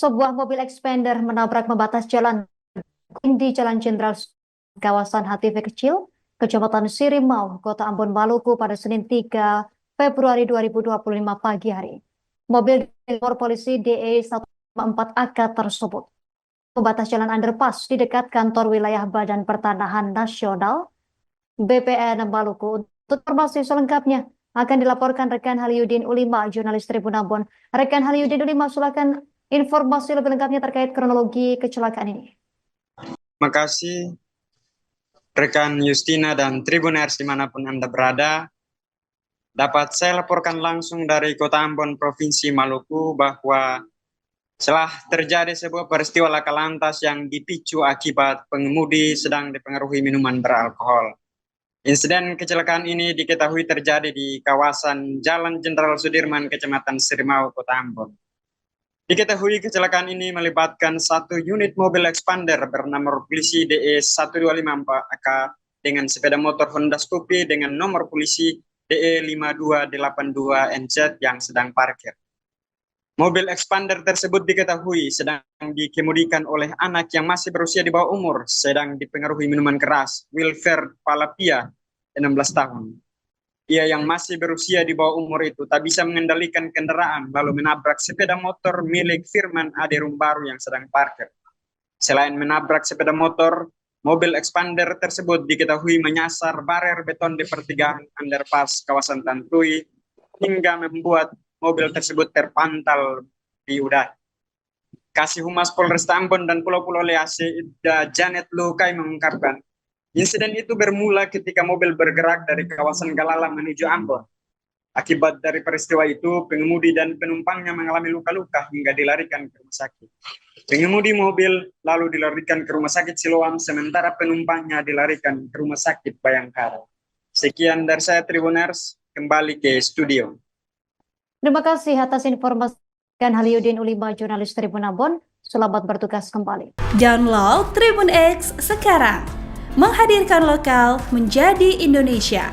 Sebuah mobil expander menabrak pembatas jalan di Jalan Jenderal kawasan HTV Kecil, Kecamatan Sirimau, Kota Ambon, Maluku pada Senin 3 Februari 2025 pagi hari. Mobil nomor polisi DE 154AK tersebut pembatas jalan underpass di dekat kantor wilayah Badan Pertanahan Nasional BPN Maluku. Untuk informasi selengkapnya akan dilaporkan rekan Haliudin Ulima, jurnalis Tribun Ambon. Rekan Haliudin Ulima, silakan informasi lebih lengkapnya terkait kronologi kecelakaan ini. Terima kasih rekan Justina dan Tribuners dimanapun Anda berada. Dapat saya laporkan langsung dari Kota Ambon, Provinsi Maluku bahwa telah terjadi sebuah peristiwa laka lantas yang dipicu akibat pengemudi sedang dipengaruhi minuman beralkohol. Insiden kecelakaan ini diketahui terjadi di kawasan Jalan Jenderal Sudirman, Kecamatan Sirimau, Kota Ambon. Diketahui kecelakaan ini melibatkan satu unit mobil expander bernomor polisi DE 1254AK dengan sepeda motor Honda Scoopy dengan nomor polisi DE 5282NZ yang sedang parkir. Mobil expander tersebut diketahui sedang dikemudikan oleh anak yang masih berusia di bawah umur, sedang dipengaruhi minuman keras, Wilfer Palapia, 16 tahun. Ia yang masih berusia di bawah umur itu tak bisa mengendalikan kendaraan lalu menabrak sepeda motor milik Firman Ade Rumbaru yang sedang parkir. Selain menabrak sepeda motor, mobil expander tersebut diketahui menyasar barer beton di pertigaan underpass kawasan Tantui hingga membuat mobil tersebut terpantal di udara. Kasih Humas Polresta Ambon dan Pulau-Pulau Lease, Janet Lukai mengungkapkan, insiden itu bermula ketika mobil bergerak dari kawasan Galala menuju Ambon. Akibat dari peristiwa itu, pengemudi dan penumpangnya mengalami luka-luka hingga dilarikan ke rumah sakit. Pengemudi mobil lalu dilarikan ke rumah sakit Siloam, sementara penumpangnya dilarikan ke rumah sakit Bayangkara. Sekian dari saya Tribuners, kembali ke studio. Terima kasih atas informasi Haliudin Ulima, jurnalis Tribun Ambon. Selamat bertugas kembali. Download Tribun X sekarang. Menghadirkan lokal menjadi Indonesia.